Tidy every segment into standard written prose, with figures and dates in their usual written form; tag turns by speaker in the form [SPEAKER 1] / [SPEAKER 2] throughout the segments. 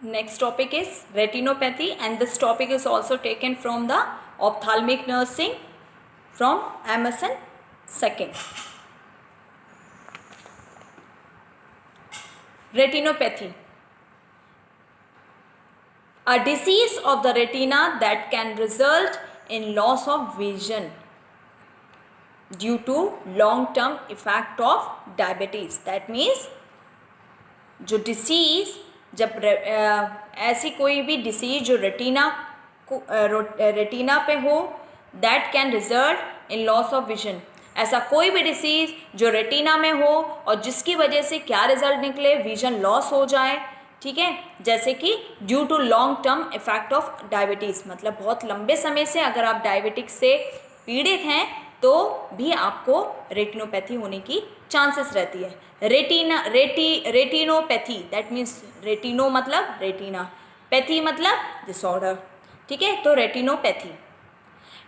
[SPEAKER 1] Next topic is retinopathy, and this topic is also taken from the ophthalmic nursing from Emerson second. Retinopathy, a disease of the retina that can result in loss of vision due to long-term effect of diabetes. That means जो disease जब ऐसी कोई भी disease जो retina पे हो, that can result in loss of vision. ऐसा कोई भी डिसीज़ जो रेटिना में हो और जिसकी वजह से क्या रिजल्ट निकले, विजन लॉस हो जाए. ठीक है, जैसे कि due to long term effect of diabetes, मतलब बहुत लंबे समय से अगर आप डायबिटिक्स से पीड़ित हैं तो भी आपको रेटिनोपैथी होने की चांसेस रहती है. रेटिनोपैथी, दैट मीन्स रेटिनो मतलब रेटिना, पैथी मतलब डिसऑर्डर. ठीक है, तो retinopathy.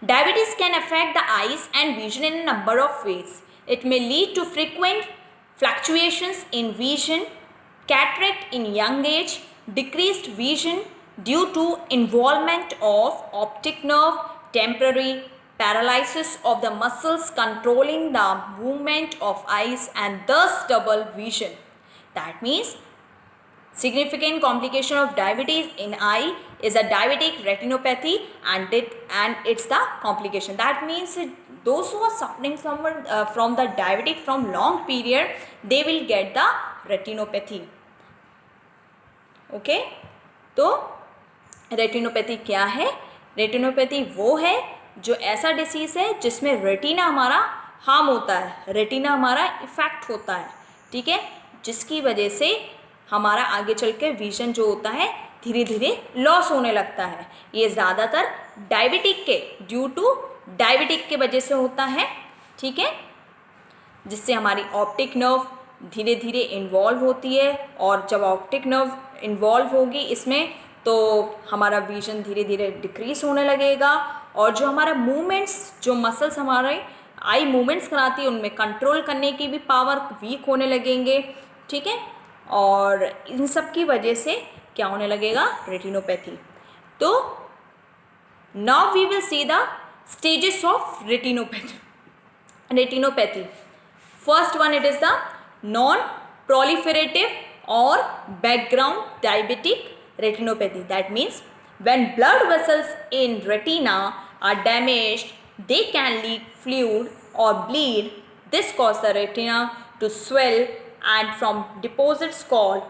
[SPEAKER 1] Diabetes can affect the eyes and vision in a number of ways. It may lead to frequent fluctuations in vision, cataract in young age, decreased vision due to involvement of optic nerve, temporary paralysis of the muscles controlling the movement of eyes, and thus double vision. That means significant complication of diabetes in eye is a diabetic retinopathy, and it's the complication. That means those who are suffering from the diabetic from long period, they will get the retinopathy. Okay, तो retinopathy क्या है? Retinopathy वो है जो ऐसा disease है जिसमें retina हमारा हार्म होता है, रेटिना हमारा इफेक्ट होता है. ठीक है, जिसकी वजह से हमारा आगे चल के विजन जो होता है धीरे धीरे लॉस होने लगता है. ये ज़्यादातर डायबिटिक के ड्यू टू डायबिटिक के वजह से होता है. ठीक है, जिससे हमारी ऑप्टिक नर्व धीरे धीरे इन्वॉल्व होती है, और जब ऑप्टिक नर्व इन्वॉल्व होगी इसमें तो हमारा विजन धीरे धीरे डिक्रीज होने लगेगा, और जो हमारा मूवमेंट्स, जो मसल्स हमारे आई मूवमेंट्स कराती है उनमें कंट्रोल करने की भी पावर वीक होने लगेंगे. ठीक है, और इन सब की वजह से क्या होने लगेगा? रेटिनोपैथी. तो now we will see the stages of retinopathy. First one, it is the non proliferative or background diabetic retinopathy. That means when blood vessels in retina are damaged, they can leak fluid or bleed. This causes the retina to swell and from deposits called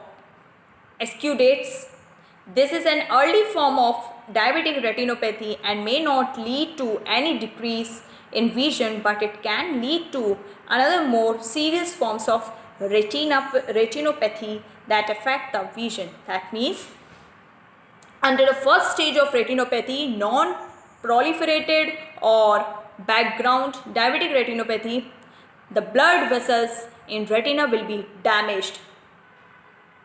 [SPEAKER 1] exudates. This is an early form of diabetic retinopathy and may not lead to any decrease in vision, but it can lead to another more serious forms of retinopathy that affect the vision. That means under the first stage of retinopathy, non-proliferated or background diabetic retinopathy, the blood vessels in retina will be damaged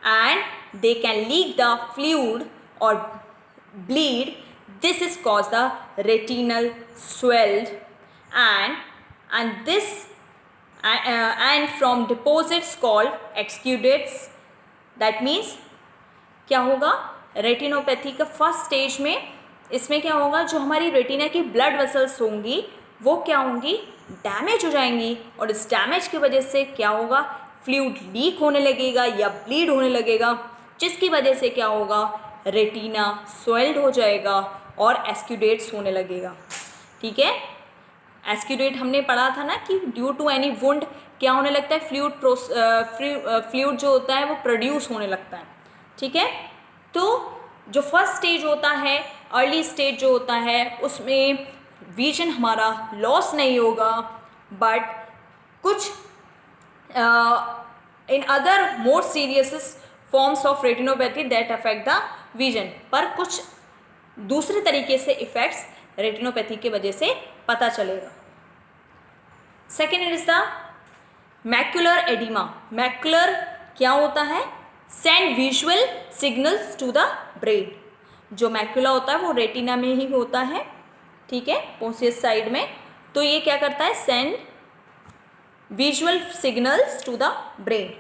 [SPEAKER 1] and they can leak the fluid or bleed. This is caused the retinal swelled and this and from deposits called exudates. That means क्या होगा? Retinopathy का first stage में इसमें क्या होगा? जो हमारी retina की ब्लड वेसल्स होंगी वो क्या होंगी? डैमेज हो जाएंगी, और इस डैमेज की वजह से क्या होगा? फ्लूइड लीक होने लगेगा या ब्लीड होने लगेगा, जिसकी वजह से क्या होगा? रेटिना स्वेल्ड हो जाएगा और एक्सुडेट्स होने लगेगा. ठीक है, एक्सुडेट हमने पढ़ा था ना कि ड्यू टू एनी वुंड क्या होने लगता है? फ्लूइड जो होता है वो प्रोड्यूस होने लगता है. ठीक है, तो जो फर्स्ट स्टेज होता है, अर्ली स्टेज जो होता है, उसमें विजन हमारा लॉस नहीं होगा, बट कुछ in other more serious forms of retinopathy that affect the vision, पर कुछ दूसरे तरीके से इफेक्ट्स रेटिनोपैथी की वजह से पता चलेगा. Second is the macular oedema. Macular क्या होता है? Send visual signals to the brain. जो मैक्युला होता है वो रेटिना में ही होता है. ठीक है, पोस्टियस साइड में. तो ये क्या करता है? Send visual signals to the brain.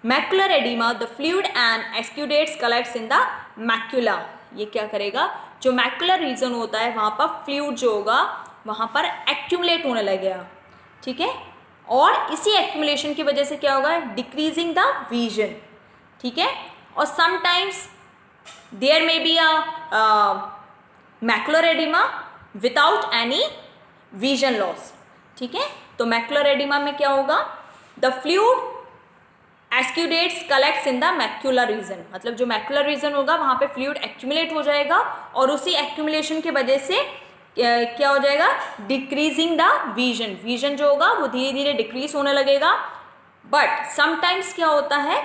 [SPEAKER 1] Macular edema, the fluid and exudates collects in the macula, ये क्या करेगा, जो मैक्यूलर रीजन होता है वहाँ पर फ्लूइड जो होगा वहाँ पर एक्यूमुलेट होने लगेगा, ठीक है, और इसी एक्यूमुलेशन की वजह से क्या होगा, डिक्रीजिंग द विजन, ठीक है, और sometimes there may be a macular oedema without any vision loss, ठीक है। तो मैक्युलर एडिमा में क्या होगा, the fluid exudates collects in the macular region, मतलब जो मैक्युलर रीजन होगा वहाँ पे फ्लूइड एक्यूमुलेट हो जाएगा और उसी एक्यूमुलेशन की वजह से क्या हो जाएगा, डिक्रीजिंग द विजन, विजन जो होगा वो धीरे धीरे डिक्रीज होने लगेगा। बट समटाइम्स क्या होता है,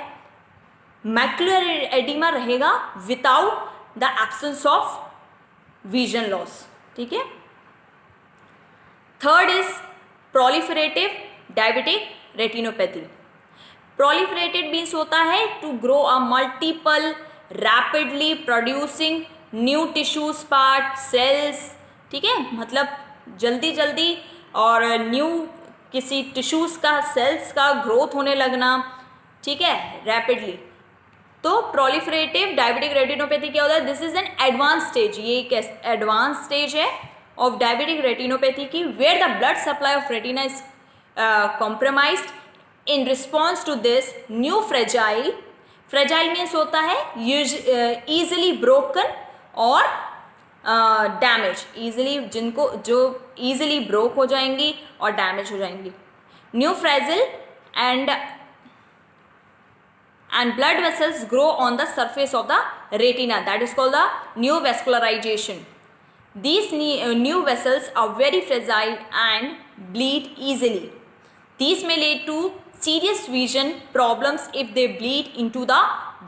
[SPEAKER 1] मैक्युलर एडिमा रहेगा without the absence of vision loss, ठीक है। Third is proliferative diabetic retinopathy. Proliferated means होता है to grow a multiple rapidly producing new tissues part cells, ठीक है, मतलब जल्दी जल्दी और न्यू किसी टिश्यूज का सेल्स का ग्रोथ होने लगना, ठीक है, रैपिडली। तो प्रोलिफरेटिव डायबिटिक रेटिनोपैथी क्या होता है, this is an advance stage, ये एक एडवांस स्टेज है ऑफ डायबिटिक रेटिनोपैथी की, where the blood supply of retina is compromised. In response to this new fragile, fragile means होता है ईजिली ब्रोकन और डैमेज, ईजिली जिनको जो ईजिली ब्रोक हो जाएंगी और डैमेज हो जाएंगी, new फ्रेजिल and blood vessels grow on the surface of the retina, that is called the neovascularization. These new vessels are very fragile and bleed easily. These may lead to serious vision problems if they bleed into the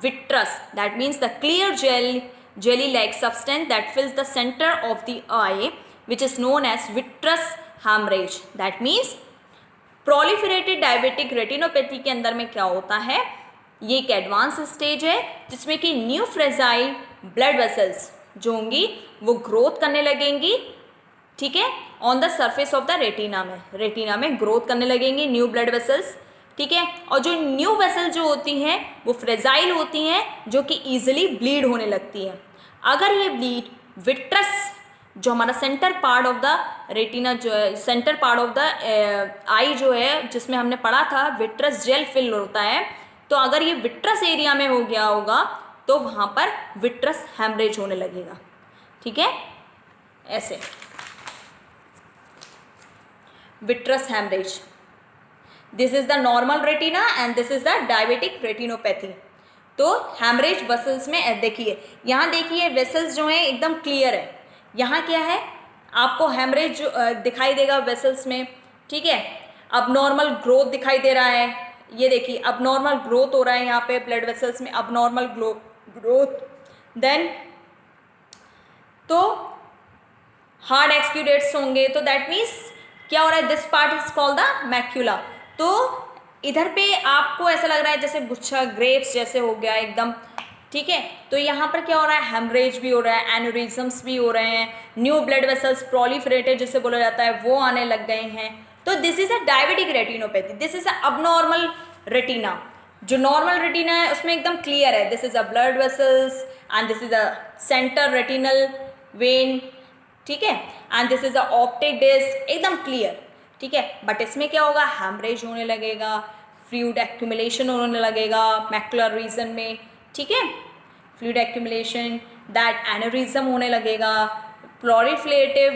[SPEAKER 1] vitreous, that means the clear jelly like substance that fills the center of the eye, which is known as vitreous hemorrhage. That means proliferated diabetic retinopathy के अंदर में क्या होता है, ये एक advance stage है जिसमें कि न्यू फ्रेजाइल ब्लड वेसल्स जो होंगी वो ग्रोथ करने लगेंगी, ठीक है, on the surface of the retina में ग्रोथ करने लगेंगी न्यू ब्लड वेसल्स, ठीक है, और जो न्यू वेसल जो होती हैं वो फ्रेजाइल होती हैं जो कि ईजिली ब्लीड होने लगती हैं। अगर ये ब्लीड विट्रस जो हमारा centre part of the retina जो है, सेंटर पार्ट ऑफ द आई जो है जिसमें हमने पढ़ा था विट्रस जेल फिल होता है, तो अगर ये विट्रस एरिया में हो गया होगा तो वहाँ पर विट्रस हेमरेज होने लगेगा, ठीक है, ऐसे vitreous haemorrhage. This is the normal retina and this is the diabetic retinopathy. तो हेमरेज वेसल्स में देखिए, यहाँ देखिए वेसल्स जो हैं एकदम क्लियर है, यहाँ क्या है आपको हेमरेज दिखाई देगा वेसल्स में, ठीक है, अब नॉर्मल ग्रोथ दिखाई दे रहा है, ये देखिए अब नॉर्मल ग्रोथ हो रहा है यहाँ पे ब्लड वेसल्स में, अब नॉर्मल ग्रोथ, देन तो हार्ड एक्सक्यूडेट्स होंगे, तो दैट मीन्स क्या हो रहा है, this part is called the macula. तो इधर पे आपको ऐसा लग रहा है जैसे गुच्छा ग्रेप्स जैसे हो गया एकदम, ठीक है, तो यहाँ पर क्या हो रहा है, हेमरेज भी हो रहा है, एन्यूरिज्म्स भी हो रहे हैं, न्यू ब्लड वेसल्स प्रोलिफरेटेड जिसे बोला जाता है वो आने लग गए हैं। तो this is a diabetic retinopathy, this is a abnormal retina. जो नॉर्मल रेटिना है उसमें एकदम क्लियर है, this is a blood vessels and this is a centre retinal vein, ठीक है, and this is a optic disc, एकदम clear, ठीक है। बट इसमें क्या होगा, हेमरेज होने लगेगा, फ्लूइड एक्यूमुलेशन होने लगेगा मैक्युलर रीजन में, ठीक है, फ्लूइड एक्यूमुलेशन, दैट एन्यूरिज्म होने लगेगा। प्रोलिफरेटिव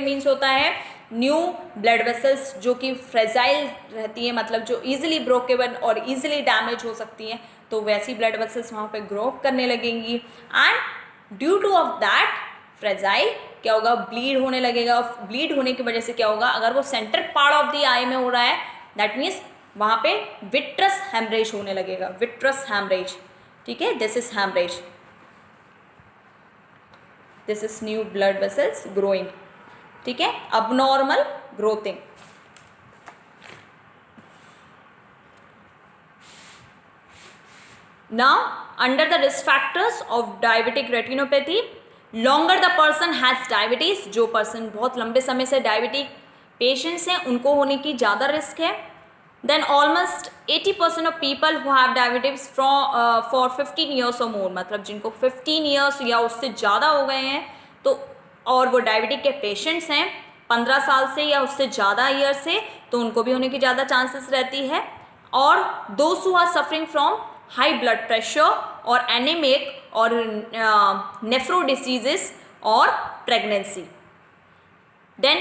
[SPEAKER 1] मीन्स होता है न्यू ब्लड वेसल्स जो कि फ्रेजाइल रहती है, मतलब जो इजीली ब्रोकेबल और इजीली डैमेज हो सकती हैं, तो वैसी ब्लड वेसल्स वहाँ पे ग्रो करने लगेंगी and due two of that fragile क्या होगा, ब्लीड होने लगेगा। ब्लीड होने की वजह से क्या होगा, अगर वो सेंटर पार्ट ऑफ द आई में हो रहा है दैट मीन्स वहाँ पे विट्रस हेमरेज होने लगेगा, विट्रस हेमरेज, ठीक है, this is haemorrhage, this is new blood vessels growing, ठीक है, abnormal growthing। Now under the risk factors of diabetic retinopathy, longer the person has diabetes, जो पर्सन बहुत लंबे समय से डायबिटिक पेशेंट्स हैं उनको होने की ज़्यादा रिस्क है, then almost 80% of people who have diabetes for 15 years और मोर, मतलब जिनको 15 ईयर्स या उससे ज़्यादा हो गए हैं, तो और वो डायबिटिक के पेशेंट्स हैं 15 साल से या उससे ज़्यादा ईयर से, तो उनको भी होने की ज़्यादा चांसेस रहती है। और दोस्त who are suffering from high blood pressure और एनीमिक और नेफ्रो डिसीजेस और pregnancy. Then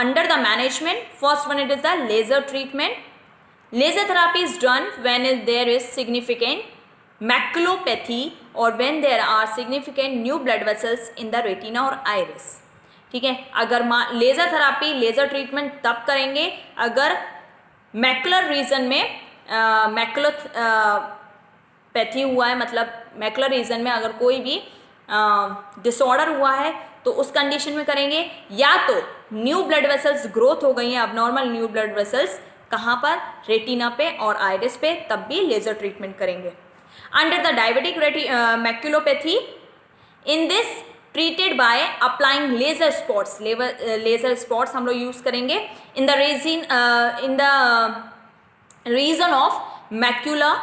[SPEAKER 1] under the management, first one it is the laser treatment. Laser therapy is done when there is significant maculopathy or when there are significant new blood vessels in the retina or iris. ठीक है, अगर laser therapy, laser treatment तब करेंगे अगर macular reason में maculopathy हुआ है, मतलब मैकुलर रीजन में अगर कोई भी डिसऑर्डर हुआ है तो उस कंडीशन में करेंगे, या तो न्यू ब्लड वेसल्स ग्रोथ हो गई हैं, अबनॉर्मल न्यू ब्लड वेसल्स कहाँ पर, रेटिना पे और आइरिस पे, तब भी लेजर ट्रीटमेंट करेंगे। Under the diabetic maculopathy, in this treated by applying laser spots, laser spots हम लोग यूज़ करेंगे in the region of macula,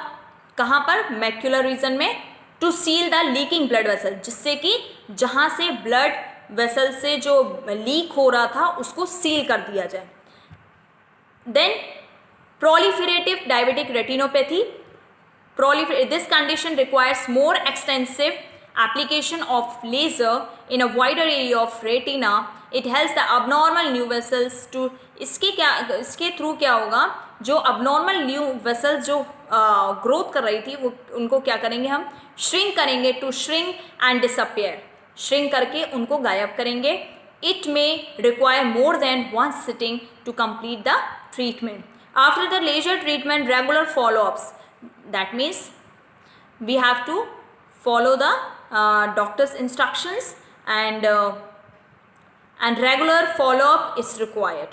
[SPEAKER 1] कहाँ पर, मैक्यूलर रीजन में, to seal the leaking blood vessel, जिससे कि जहाँ से ब्लड वेसल से जो लीक हो रहा था उसको सील कर दिया जाए। Then proliferative diabetic retinopathy, this condition requires more extensive application of laser in a wider area of retina. It helps the abnormal new vessels to, इसके थ्रू क्या होगा, जो abnormal new vessels जो ग्रोथ कर रही थी वो उनको क्या करेंगे, हम श्रिंक करेंगे, to shrink and disappear, shrink करके उनको गायब करेंगे। It may require more than one sitting to complete the treatment. After the laser treatment, regular follow-ups. That means we have to follow the doctor's instructions, and regular follow-up is required.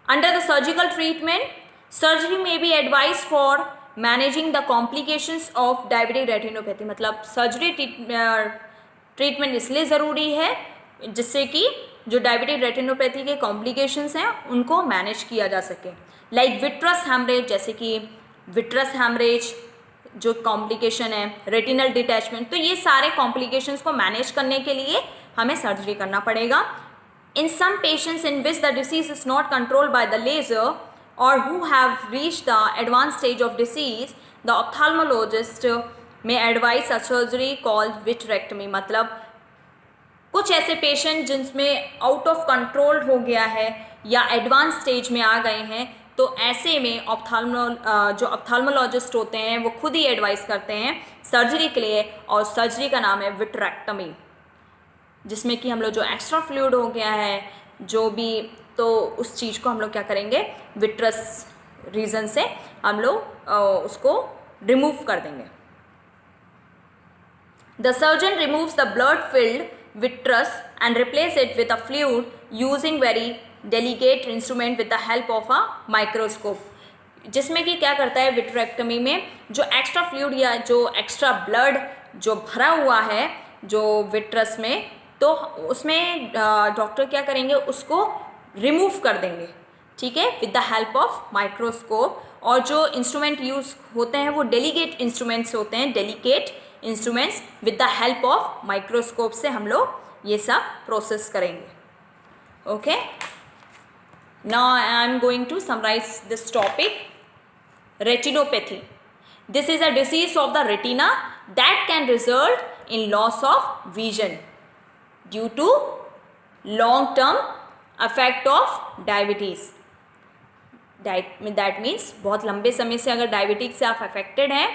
[SPEAKER 1] Under the surgical treatment, surgery may be advised for managing the complications of diabetic retinopathy. मतलब surgery treatment इसलिए ज़रूरी है जिससे कि जो diabetic retinopathy के complications हैं उनको मैनेज किया जा सके। लाइक विट्रस हैमरेज, जैसे कि विट्रस हैमरेज जो कॉम्प्लिकेशन है, रेटिनल डिटैचमेंट, तो ये सारे कॉम्प्लिकेशंस को मैनेज करने के लिए हमें सर्जरी करना पड़ेगा। In some patients in which the disease is not controlled by the laser और who have reached the advance stage of disease, the ophthalmologist may advise a surgery called vitrectomy. मतलब कुछ ऐसे पेशेंट जिनमें out of control हो गया है या advance stage में आ गए हैं, तो ऐसे में जो ऑप्थाल्मोलॉजिस्ट होते हैं वो खुद ही एडवाइस करते हैं सर्जरी के लिए, और सर्जरी का नाम है विट्रेक्टमी, जिसमें कि हम लोग जो एक्स्ट्रा फ्लूइड हो गया है जो भी, तो उस चीज़ को हम लोग क्या करेंगे, विट्रस रीजन से हम लोग उसको रिमूव कर देंगे। The surgeon removes the blood filled vitreous and replace it with a fluid using very delicate instrument with the help of a microscope, जिसमें कि क्या करता है विट्रेक्टमी में, जो एक्स्ट्रा फ्लूइड या जो एक्स्ट्रा ब्लड जो भरा हुआ है जो विट्रस में, तो उसमें डॉक्टर क्या करेंगे, उसको रिमूव कर देंगे, ठीक है, with the help of microscope. और जो इंस्ट्रूमेंट यूज़ होते हैं वो डेलिकेट इंस्ट्रूमेंट्स होते हैं, delicate instruments, with the help of microscope से हम लोग ये सब प्रोसेस करेंगे। Okay, now I am going to summarise this topic. Retinopathy, this is a disease of the retina that can result in loss of vision due to long term affect of diabetes. That means बहुत लंबे समय से अगर diabetes से आप affected हैं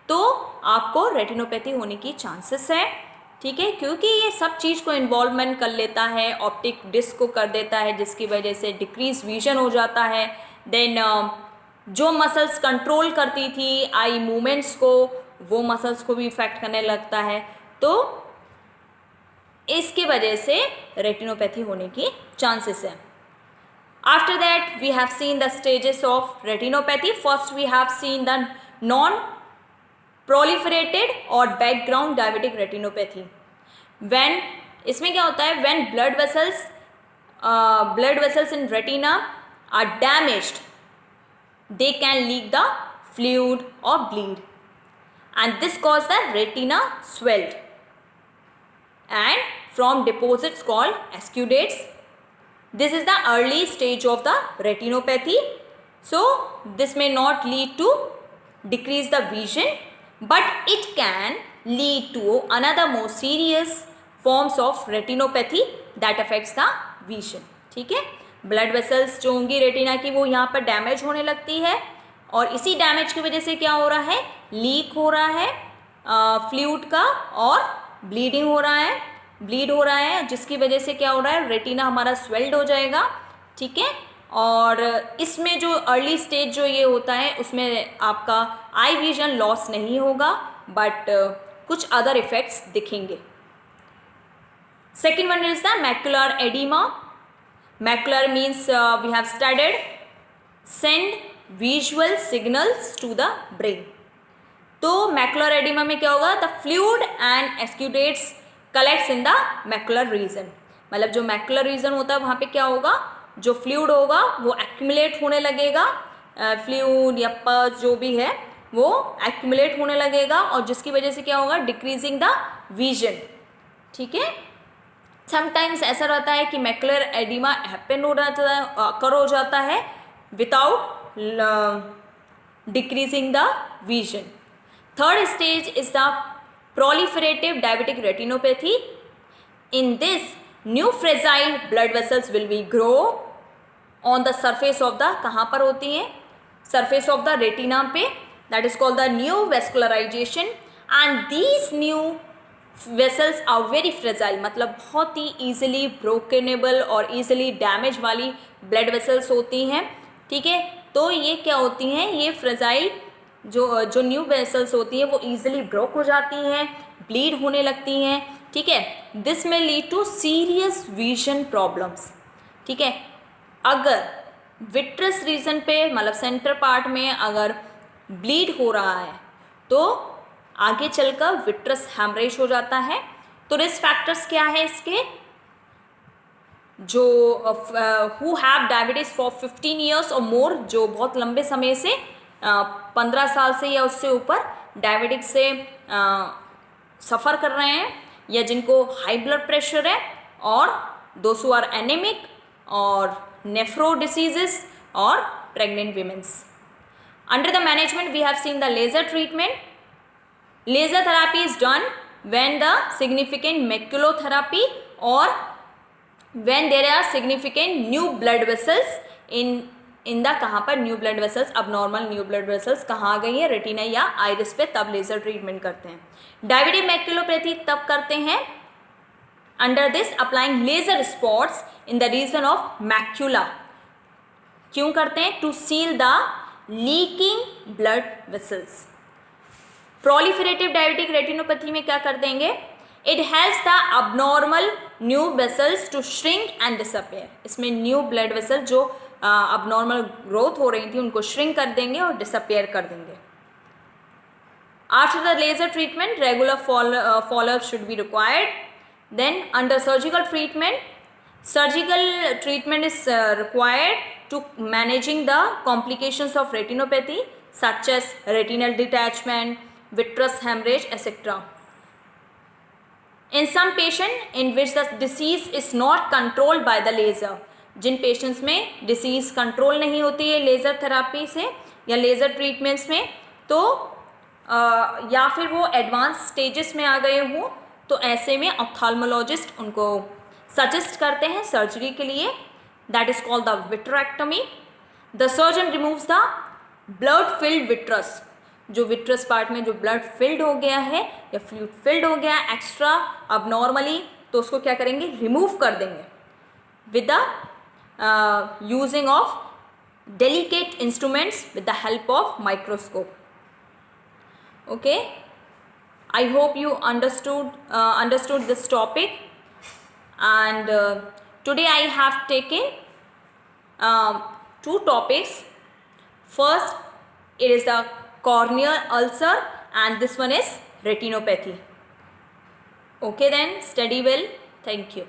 [SPEAKER 1] तो आपको रेटिनोपैथी होने की चांसेस है, ठीक है, क्योंकि ये सब चीज़ को इन्वॉल्वमेंट कर लेता है, ऑप्टिक डिस्क को कर देता है, जिसकी वजह से डिक्रीज विजन हो जाता है। देन जो मसल्स कंट्रोल करती थी आई मूवमेंट्स को, वो मसल्स को भी इफेक्ट करने लगता है, तो इसकी वजह से रेटिनोपैथी होने की चांसेस है। After that, we have seen the stages of retinopathy. First, we have seen the non-proliferated or background diabetic retinopathy. When इसमें क्या होता है, when blood vessels in retina are damaged they can leak the fluid or bleed, and this cause the retina swelled and from deposits called exudates. This is the early stage of the retinopathy. So this may not lead to decrease the vision, but it can lead to another more serious forms of retinopathy that affects the vision. ठीक है, blood vessels जो होंगी retina की वो यहाँ पर damage होने लगती है, और इसी डैमेज की वजह से क्या हो रहा है, लीक हो रहा है फ्लूइड का, और ब्लीडिंग हो रहा है, ब्लीड हो रहा है, जिसकी वजह से क्या हो रहा है, रेटिना हमारा स्वेल्ड हो जाएगा. ठीक है, और इसमें जो अर्ली स्टेज जो ये होता है उसमें आपका आई विजन लॉस नहीं होगा, बट कुछ अदर इफेक्ट्स दिखेंगे. Second one is the macular oedema. Macular means we have studied send visual signals to the brain. तो मैकुलर एडिमा में क्या होगा, the fluid and exudates collects in the macular region. मतलब जो macular reason होता है वहाँ पे क्या होगा, जो फ्लूइड होगा वो एक्यूमुलेट होने लगेगा, फ्लूइड या पस जो भी है वो एक्यूमुलेट होने लगेगा, और जिसकी वजह से क्या होगा, डिक्रीजिंग द विजन. ठीक है, समटाइम्स ऐसा रहता है कि मैकुलर एडिमा हैपन हो जाता है, अकर हो जाता है without decreasing the vision. Third stage is the proliferative diabetic retinopathy. In this, new fragile blood vessels will be grow on the surface of the, कहाँ पर होती हैं, surface of the retina पे, that is called the new vascularization, and these new vessels are very fragile, मतलब बहुत ही easily brokenable और easily damage वाली blood vessels होती हैं. ठीक है, तो ये क्या होती हैं, ये fragile जो न्यू वेसल्स होती हैं वो ईजिली ब्रोक हो जाती हैं, ब्लीड होने लगती हैं. ठीक है, this may lead to serious vision problems. ठीक है, अगर विट्रस रीजन पे मतलब सेंटर पार्ट में अगर ब्लीड हो रहा है तो आगे चलकर विट्रस हैमरेज हो जाता है. तो रिस्क फैक्टर्स क्या है इसके, जो who have diabetes for 15 years और मोर, जो बहुत लंबे समय से 15 साल से या उससे ऊपर डायबिटिक से सफ़र कर रहे हैं, या जिनको हाई ब्लड प्रेशर है, और दोस हू आर एनेमिक, और नेफ्रो डिसीजेस, और pregnant womens. Under the management we have seen the laser treatment. Laser therapy is done when the significant maculopathy और when there are significant new blood vessels in the, कहाँ पर new blood vessels, अब normal new blood vessels कहाँ आ गई है, retina या iris पे, तब लेजर ट्रीटमेंट करते हैं. डायबिटिक मैक्युलोपैथी तब करते हैं under this applying laser spots in the region of macula. क्यों करते हैं, to seal the leaking blood vessels. Proliferative diabetic retinopathy में क्या कर देंगे, it has the abnormal new vessels to shrink and disappear. इसमें न्यू ब्लड वेसल जो abnormal growth हो रही थी उनको श्रिंक कर देंगे और डिसअपियर कर देंगे. After the laser treatment regular follow up should be required. Then under surgical treatment is required to managing the complications of retinopathy such as retinal detachment, vitreous haemorrhage etcetera. In some patient in which the disease is not controlled by the laser, जिन patients में disease control नहीं होती है laser therapy से या laser treatments में, तो या फिर वो एडवांस स्टेजेस में आ गए हों, तो ऐसे में ऑप्थाल्मोलॉजिस्ट उनको सजेस्ट करते हैं सर्जरी के लिए. That is called the vitrectomy. The surgeon removes the blood filled vitreous. जो विट्रस पार्ट में जो ब्लड फिल्ड हो गया है या फ्लूइड फिल्ड हो गया एक्स्ट्रा अब नॉर्मली, तो उसको क्या करेंगे, रिमूव कर देंगे with the using of delicate instruments with the help of microscope. Okay, I hope you understood this topic, and today I have taken 2 topics. First, it is the corneal ulcer, and this one is retinopathy. Okay then, study well. Thank you.